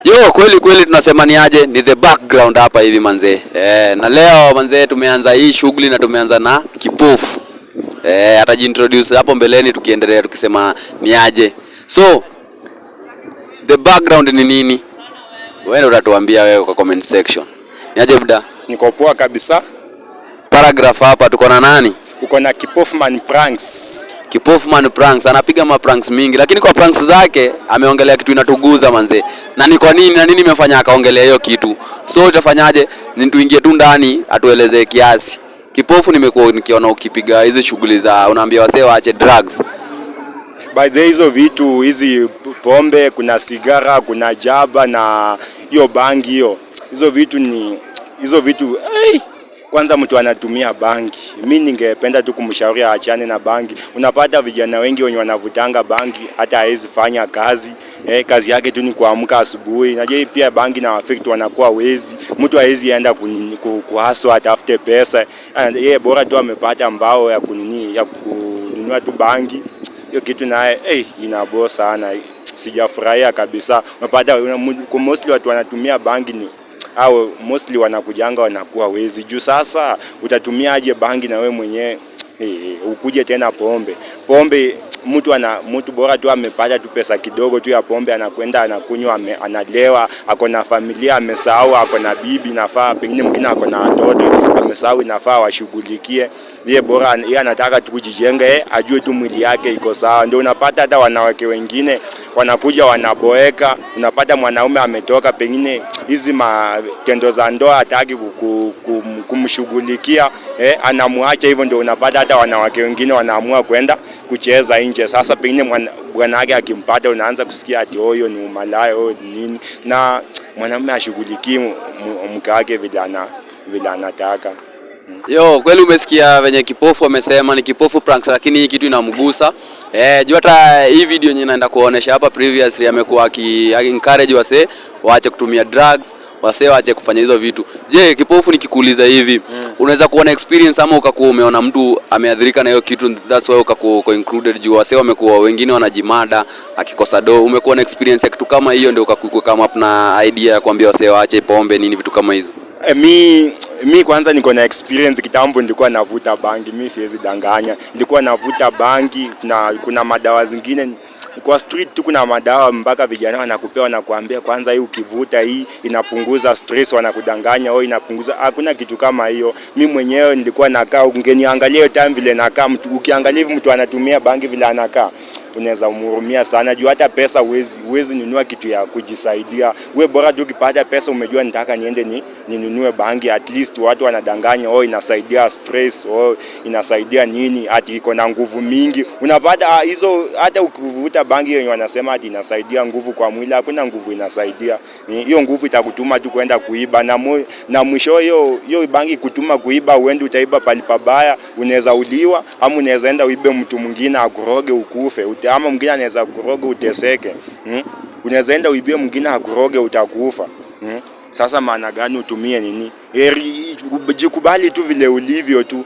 Yo, kweli tunasema ni aje, ni the background hapa hivi manze. Na leo manze tumeanza hii shughuli na tumeanza na Kipofu. Atajiintroduce hapo mbeleni tukiendelea tukisema ni aje. So, the background ni nini? Wewe ndio utatuambia wewe kwa comment section. Ni aje buda? Niko poa kabisa. Paragraph hapa tuko na nani? Uko na Kipofman Pranks. Kipofman Pranks anapiga mapranks mingi, lakini kwa pranks zake ameongelea kitu inatuguza manze. Na ni kwa nini na nini imefanya akaongelea hiyo kitu? So utafanyaje? Ni tuingie tu ndani atuelezee kiasi. Kipofu, nimekuwa nikiona ukipiga hizi shughuli za unaambia wasee waache drugs. By the hizo vitu hizi pombe, kuna sigara, kuna jaba na hiyo bangi hiyo. Hizo vitu kwanza mtu anatumia bangi. Mimi ningependa tu kumshauri aachane na bangi. Unapata vijana wengi wenye wanavutanga bangi hata hawezi fanya kazi. Kazi yake tu ni kuamka asubuhi. Najua pia bangi na affect wanakuwa wezi. Mtu hawezi enda kuhaswa atafute pesa. Yeye bora tu amepata mbao ya kununua tu bangi. Hiyo kitu naye inabo sana. Sijafurahia kabisa. Unapata mostly watu wanatumia bangi ni au mostly wanakujanga wanakuwa wezi. Juu sasa utatumia aje bangi na we mwenyewe ukuje tena pombe mtu bora tu amepata tu pesa kidogo tu ya pombe, anakwenda anakunywa, analewa, ako na familia amesahau, ako na bibi nafaa, pengine mwingine ako na watoto amesahau, inafaa washughulikie. Yeye bora yeye anataka tu kujijenga, ajue tu mwili yake iko sawa. Ndio unapata hata wanawake wengine wanakuja wanaboeka. Unapata mwanaume ametoka pengine hizi matendo za ndoa hataki kumshughulikia, anamwacha hivyo. Ndio unapata hata wanawake wengine wanaamua kwenda kucheza nje. Sasa pengine bwana yake akimpata, unaanza kusikia ati huyo ni umalaya, huyo nini, na mwanamume ashughulikii mke wake vile anataka. Yo, kweli umesikia venye Kipofu amesema ni Kipofu Pranks, lakini hii kitu inamgusa. Juu hata hii video yenye naenda kuonesha hapa previously amekuwa encourage wasee waache kutumia drugs, wasee waache kufanya hizo vitu. Je, Kipofu, nikikuuliza hivi, unaweza kuona experience ama ukakuwa umeona mtu ameadhirika na hiyo kitu, that's why ukakuwa included? Juu wasee wamekuwa wengine wanajimada akikosa do. Umekuwa na experience ya kitu kama hiyo ndio ukakuwa kama up na idea ya kuambia wasee waache pombe nini vitu kama hizo? Mi kwanza niko na experience. Kitambo nilikuwa navuta bangi, mimi siwezi danganya. Nilikuwa navuta bangi na kuna madawa zingine kwa street tu, kuna madawa mpaka vijana wanakupea, wanakuambia kwanza hii ukivuta hii inapunguza stress, wanakudanganya inapunguza. Hakuna kitu kama hiyo. Mimi mwenyewe nilikuwa nakaa, ungeniangalia hiyo time vile nakaa, ukiangalia hivi mtu anatumia bangi vile anakaa, unaweza umhurumia sana. Juu hata pesa uwezi nunua kitu ya kujisaidia. Wewe bora tu ukipata pesa umejua nitaka niende ninunue bangi, at least watu wanadanganya inasaidia stress, inasaidia nini, ati iko na nguvu mingi. Unapata hizo, hata ukivuta bangi yenye wanasema ati inasaidia nguvu kwa mwili, hakuna nguvu inasaidia. Hiyo nguvu itakutuma tu kwenda kuiba, na mwisho hiyo bangi kutuma kuiba, uende utaiba pali pabaya, unaweza uliwa, ama unaweza enda uibe mtu mwingine akuroge ukufe, ama mwingine anaweza kuroge uteseke. Unaweza enda uibie mwingine akuroge utakufa. Sasa maana gani utumie nini? Jikubali tu vile ulivyo tu.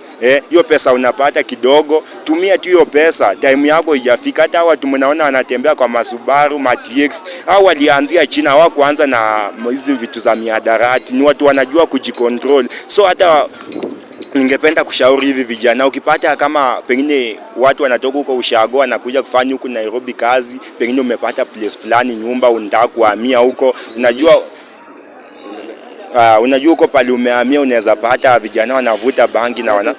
Hiyo pesa unapata kidogo, tumia tu hiyo pesa. Time yako haijafika. Hata watu mnaona wanatembea kwa Masubaru, TX, au walianzia China, hawakuanza na hizo vitu za mihadarati. Ni watu wanajua kujicontrol. So hata ningependa kushauri hivi vijana, ukipata kama pengine watu wanatoka huko ushago wanakuja kufanya huko Nairobi kazi, pengine umepata place fulani nyumba unataka kuhamia huko, unajua huko pale umehamia unaweza pata vijana wanavuta bangi na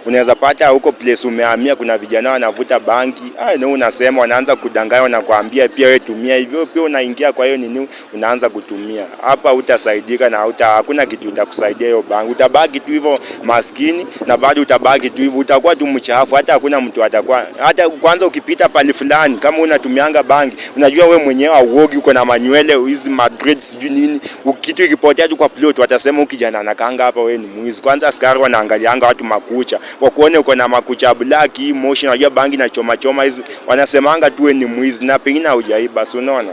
unaweza pata huko place umehamia kuna vijana wanavuta bangi. Na unasema wanaanza kudanganya, wanakuambia pia wewe tumia hivyo, pia unaingia kwa hiyo nini, unaanza kutumia. Hapa utasaidika na hakuna kitu itakusaidia hiyo bangi. Utabaki tu hivyo maskini, na bado utabaki tu hivyo, utakuwa tu mchafu. Hata hakuna mtu atakuwa, hata kwanza ukipita pale fulani kama unatumianga bangi, unajua wewe mwenyewe auogi, uko na manywele hizi madread sijui nini, kitu ikipotea tu kwa plot watasema ukijana anakaanga hapa wewe ni mwizi. Kwanza askari wanaangalianga watu makucha, wakuone uko na makucha black motion, unajua bangi na choma hizi, wanasemanga tu ni mwizi na pengine hujaiba. So unaona.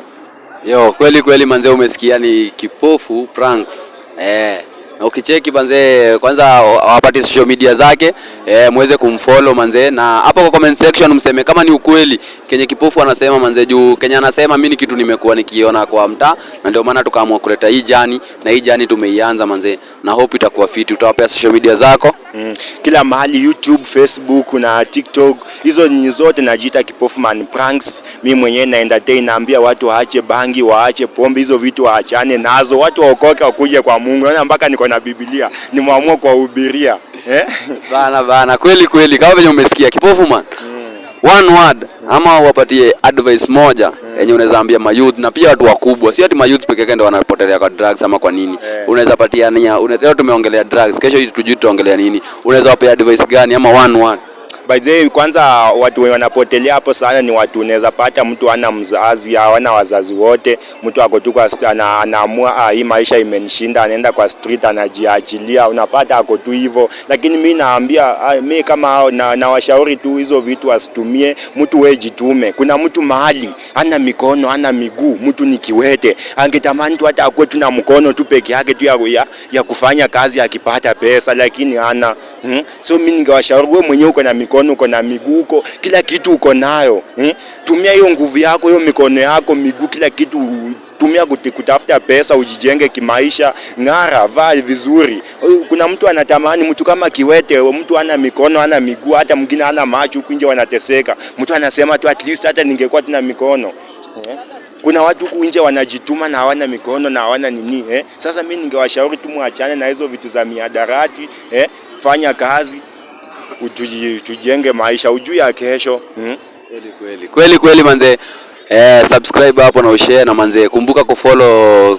Yo, kweli manze umesikia ni Kipofu Pranks. Na ukicheki manze, kwanza wapate social media zake, muweze kumfollow manze, na hapo kwa comment section mseme kama ni ukweli kenye kipofu anasema manze, juu Kenya anasema mimi ni kitu nimekuwa nikiona kwa mtaa, na ndio maana tukaamua kuleta hii jani, na hii jani tumeianza manze, na hope itakuwa fit. Utawapea social media zako kila mahali, YouTube, Facebook na TikTok, hizo ni zote najiita Kipofu Man Pranks. Mimi mwenyewe na entertain, naambia watu waache bangi, waache pombe, hizo vitu waachane nazo, watu waokoke wakuje kwa Mungu. Naona mpaka niko na Biblia nimeamua kuwahubiria bana kweli kama venye umesikia Kipofu Man. One word ama wapatie advice moja yenye unaweza ambia mayouth na pia watu wakubwa, si ati mayouth peke yake ndio wanapotelea kwa drugs ama kwa nini. Unaweza patia nia, leo tumeongelea drugs, kesho tujui tutaongelea nini. Unaweza wapea advice gani ama one word? By the way, kwanza watu wanapotelea hapo sana ni watu unaweza pata mtu ana mzazi, hawana wazazi wote, mtu ako tu kwa anaamua hii maisha imenishinda, anaenda kwa street anajiachilia, unapata ako tu hivyo. Lakini mimi naambia mimi kama hao na washauri tu hizo vitu asitumie. Mtu wewe jitume. Kuna mtu mahali ana mikono ana miguu, mtu ni kiwete, angetamani tu hata akwe tu na mkono tu peke yake tu ya kufanya kazi akipata pesa, lakini hana. So mimi ningewashauri, wewe mwenyewe uko na mikono, uko na miguu, uko kila kitu uko nayo, tumia hiyo nguvu yako, hiyo mikono yako, miguu, kila kitu tumia kutafuta pesa, ujijenge kimaisha, ngara, vaa vizuri. Kuna mtu anatamani mtu kama kiwete, mtu ana mikono ana miguu, hata mwingine ana macho, huko nje wanateseka. Mtu anasema tu at least hata ningekuwa tuna mikono. Kuna watu huku nje wanajituma na hawana mikono na hawana nini. Sasa mimi ningewashauri tu muachane na hizo vitu za miadarati, fanya kazi, tujenge maisha, ujui ya kesho. Kweli manze, subscribe hapo na ushare, na manze kumbuka kufollow